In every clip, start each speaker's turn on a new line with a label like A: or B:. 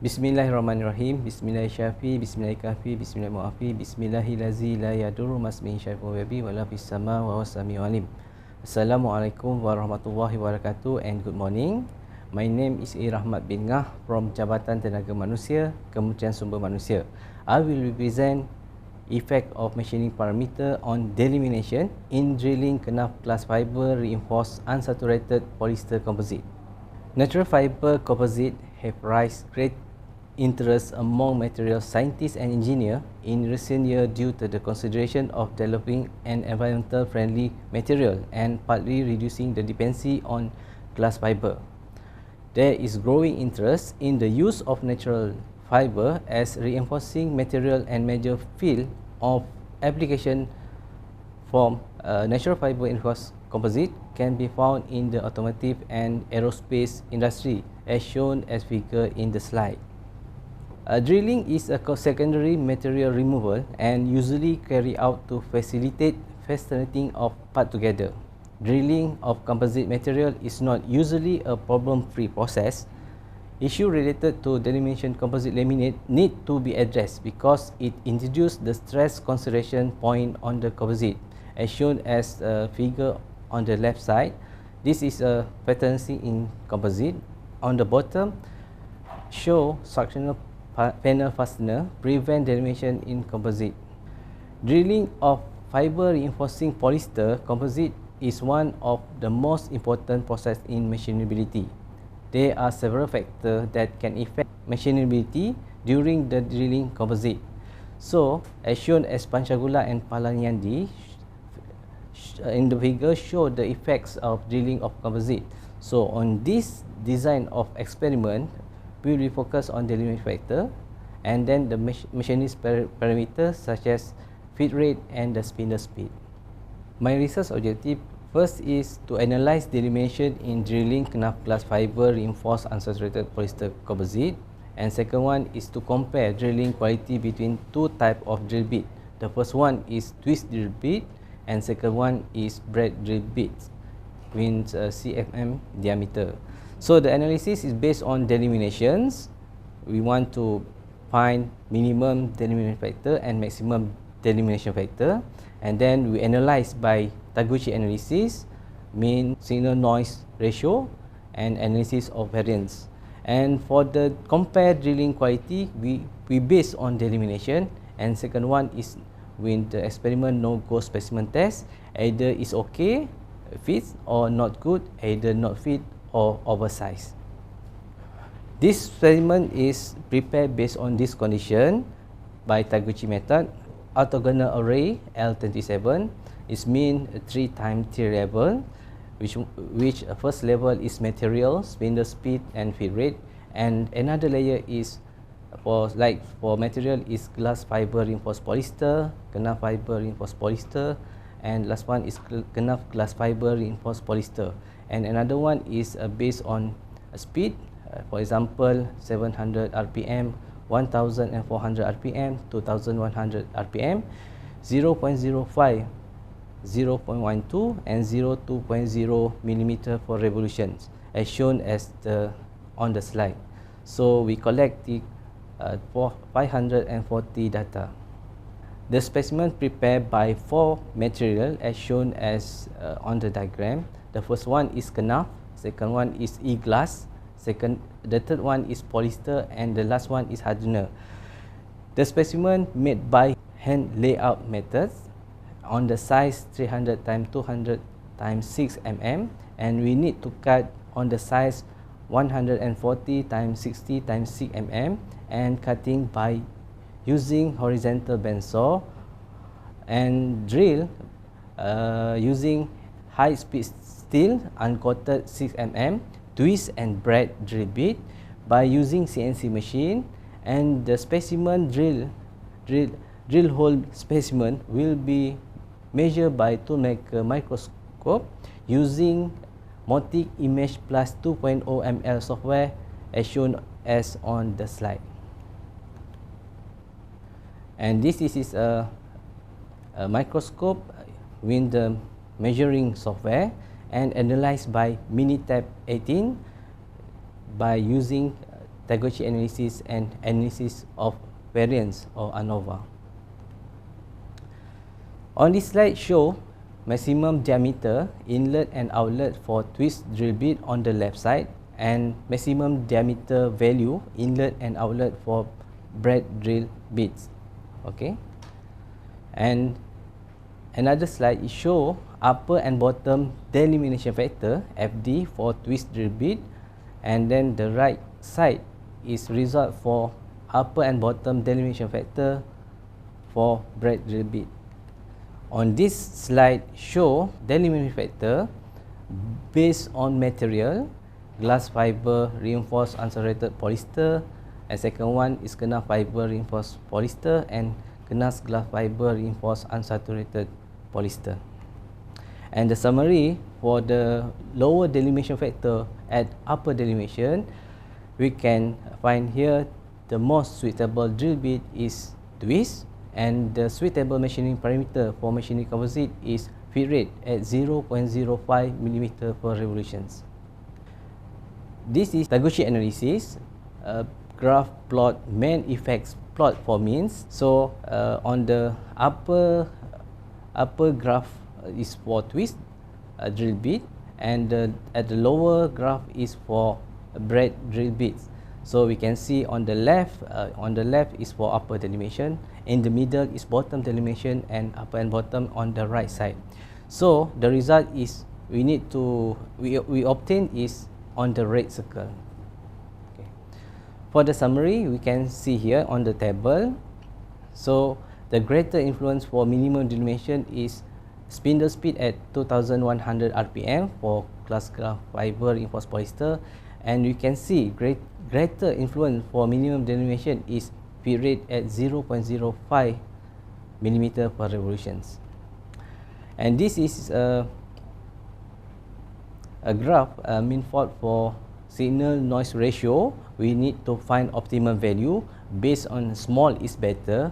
A: Bismillahirrahmanirrahim. Bismillahirrahmanirrahim. Bismillahirrahmanirrahim. Bismillahirrahmanirrahim. Bismillahilazi la yadurru masmihi syai'un wabi wala fis sama wa wasami'ul alim. Assalamualaikum warahmatullahi wabarakatuh and good morning. My name is Rahmad bin Ngah from Jabatan Tenaga Manusia, Kementerian Sumber Manusia. I will represent effect of machining parameter on delamination in drilling KENAF glass fiber reinforced unsaturated polyester composite. Natural fiber composite have raised great interest among material scientists and engineers in recent years due to the consideration of developing an environmental friendly material and partly reducing the dependency on glass fiber. There is growing interest in the use of natural fiber as reinforcing material and major field of application from natural fiber reinforced composite can be found in the automotive and aerospace industry as shown as figure in the slide. Drilling is a secondary material removal and usually carried out to facilitate fastening of parts together. Drilling of composite material is not usually a problem-free process. Issues related to delamination composite laminate need to be addressed because it introduces the stress concentration point on the composite, as shown as a figure on the left side. This is a patterning in composite. On the bottom, show structural panel fastener prevent delamination in composite. Drilling of fiber reinforcing polyester composite is one of the most important process in machinability. There are several factors that can affect machinability during the drilling composite. So, as shown as Panchagula and Palaniandi in the figure show the effects of drilling of composite. So, on this design of experiment, we will focus on the limit factor and then the machinist parameters such as feed rate and the spindle speed. My research objective first is to analyze delamination in drilling KENAF glass fiber reinforced unsaturated polyester composite, and second one is to compare drilling quality between two types of drill bit. The first one is twist drill bit and second one is braid drill bits with cmm diameter. So the analysis is based on delaminations. We want to find minimum delamination factor and maximum delamination factor, and then we analyze by Taguchi analysis, mean signal noise ratio, and analysis of variance. And for the compared drilling quality, we base on delamination, and second one is with the experiment no-go specimen test, either is okay, fits, or not good, either not fit or oversized. This specimen is prepared based on this condition by Taguchi method. Orthogonal array L27 is mean 3 times 3 level, which first level is material, spindle speed and feed rate, and another layer is for material is glass fiber reinforced polyester, KENAF fiber reinforced polyester, and last one is KENAF glass fiber reinforced polyester. And another one is based on speed, for example 700 rpm, 1400 rpm, 2100 rpm, 0.05, 0.12 and 0.20 millimeter for revolutions, as shown as on the slide. So we collect the 540 data. The specimen prepared by 4 material as shown as on the diagram. The first one is KENAF, second one is e-glass, the third one is polyester, and the last one is hardener. The specimen made by hand layout methods on the size 300 x 200 x 6 mm, and we need to cut on the size 140 x 60 x 6 mm, and cutting by using horizontal bandsaw, and drill using high speed steel uncoated 6 mm, twist and braid drill bit by using CNC machine, and the specimen drill hole specimen will be measured by toolmaker microscope using Motic Image Plus 2.0 ml software as shown as on the slide. And this is a microscope with the measuring software and analyzed by Minitab 18 by using Taguchi analysis and analysis of variance or ANOVA. On this slide show maximum diameter inlet and outlet for twist drill bit on the left side and maximum diameter value inlet and outlet for brad drill bits. Okay, and another slide is show upper and bottom delimitation factor FD for twist drill bit, and then the right side is result for upper and bottom delimitation factor for brad drill bit. On this slide show delimitation factor based on material, glass fiber reinforced unsaturated polyester, and second one is KENAF fiber reinforced polyester and KENAF glass fiber reinforced unsaturated polyester. And the summary for the lower delimitation factor at upper delimitation, we can find here the most suitable drill bit is twist, and the suitable machining parameter for machining composite is feed rate at 0.05 mm per revolutions. This is Taguchi analysis, graph plot main effects plot for means. So on the upper graph is for twist drill bit, and at the lower graph is for brad drill bits. So we can see on the left is for upper delimation, in the middle is bottom delimation, and upper and bottom on the right side. So the result is we obtain is on the red circle. Okay. For the summary, we can see here on the table. So the greater influence for minimum delimation is spindle speed at 2100 rpm for glass fiber reinforced polyester, and you can see greater influence for minimum delimation is feed rate at 0.05 mm per revolutions. And this is a graph mean fault for signal noise ratio. We need to find optimum value based on small is better,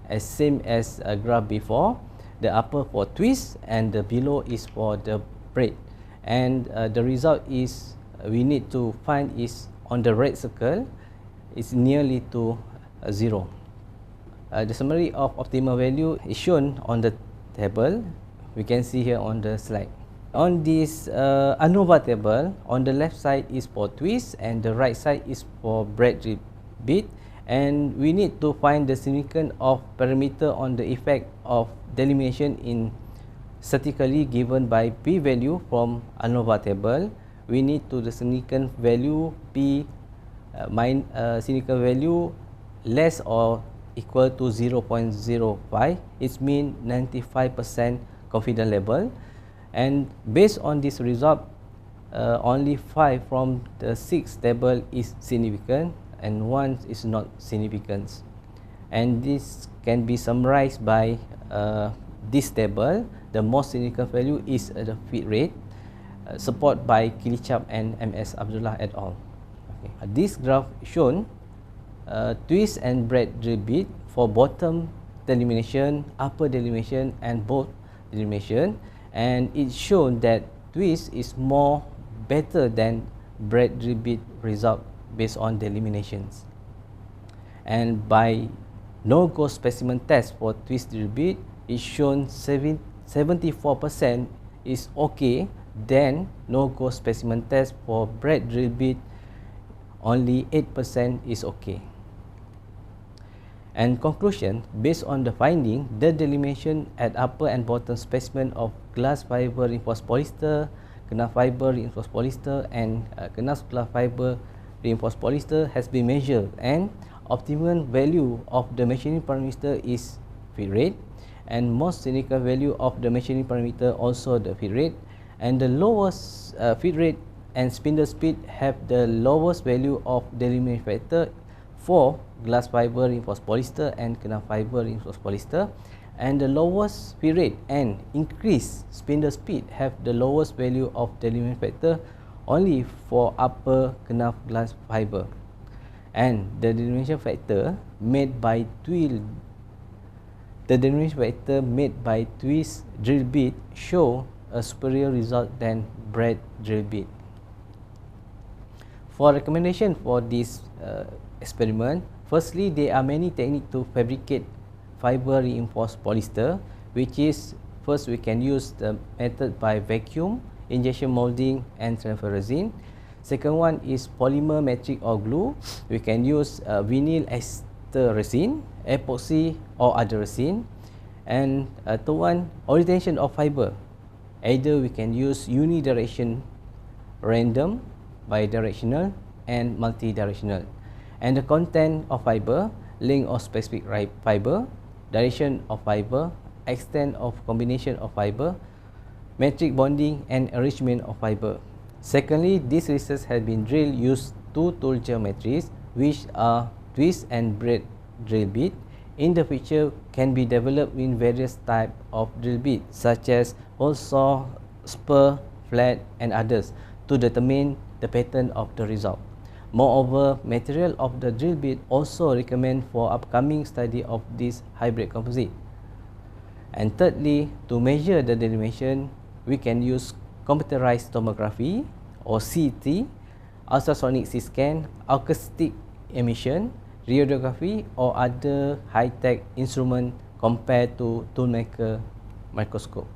A: as same as a graph before. The upper for twist and the below is for the braid, and the result is we need to find is on the red circle is nearly to 0. The summary of optimal value is shown on the table. We can see here on the slide. On this ANOVA table, on the left side is for twist and the right side is for brad drill bit, and we need to find the significance of parameter on the effect of delimitation in statically given by p value from ANOVA table. We need to the significant value p significant value less or equal to 0.05. It means 95% confidence level, and based on this result, only 5 from the 6 table is significant and 1 is not significant. And this can be summarized by this table. The most significant value is the feed rate, supported by Kilichap and MS Abdullah et al. Okay. This graph shown twist and brad drill bit for bottom delimitation, upper delimitation, and both delimitation, and it's shown that twist is more better than brad drill bit result based on delimitation. And by no-go specimen test for twist drill bit, is shown 74% is okay. Then no-go specimen test for brad drill bit, only 8% is okay. And conclusion, based on the finding, the delimitation at upper and bottom specimen of glass fiber reinforced polyester, KENAF fiber reinforced polyester, and KENAF glass fiber reinforced polyester has been measured, and optimum value of the machining parameter is feed rate, and most significant value of the machining parameter also the feed rate, and the lowest feed rate and spindle speed have the lowest value of delimitation factor for glass fiber reinforced polyester and KENAF fiber reinforced polyester, and the lowest feed rate and increased spindle speed have the lowest value of delimitation factor only for upper KENAF glass fiber. And the delimitation factor made by twist drill bit show a superior result than brad drill bit. For recommendation for this experiment, firstly, there are many techniques to fabricate fiber reinforced polyester, which is first we can use the method by vacuum, injection molding and transfer resin. Second one is polymer matrix or glue. We can use vinyl ester resin, epoxy or other resin. And third one, orientation of fiber. Either we can use unidirection, random, bidirectional and multidirectional. And the content of fiber, length of specific fiber, direction of fiber, extent of combination of fiber, metric bonding and arrangement of fiber. Secondly, this research has been drill used two tool geometries, which are twist and braid drill bit. In the future, can be developed in various types of drill bit, such as hole saw, spur, flat and others, to determine the pattern of the result. Moreover, material of the drill bit also recommend for upcoming study of this hybrid composite. And thirdly, to measure the dimension, we can use computerized tomography or CT, ultrasonic CT scan, acoustic emission, radiography or other high-tech instrument compared to toolmaker microscope.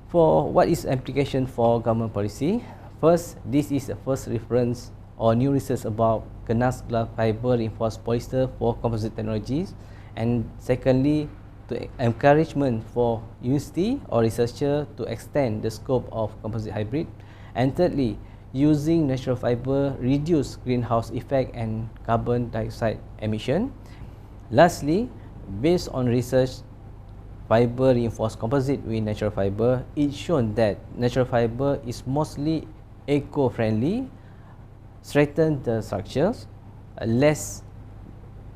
A: For what is application for government policy? First, this is the first reference or new research about KENAF glass fiber reinforced polyester for composite technologies. And secondly, to encouragement for university or researcher to extend the scope of composite hybrid. And thirdly, using natural fiber reduce greenhouse effect and carbon dioxide emission. Lastly, based on research, fiber reinforced composite with natural fiber, it's shown that natural fiber is mostly eco-friendly, strengthen the structures, less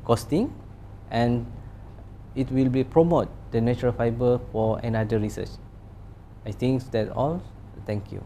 A: costing, and it will be promote the natural fiber for another research. I think that's all. Thank you.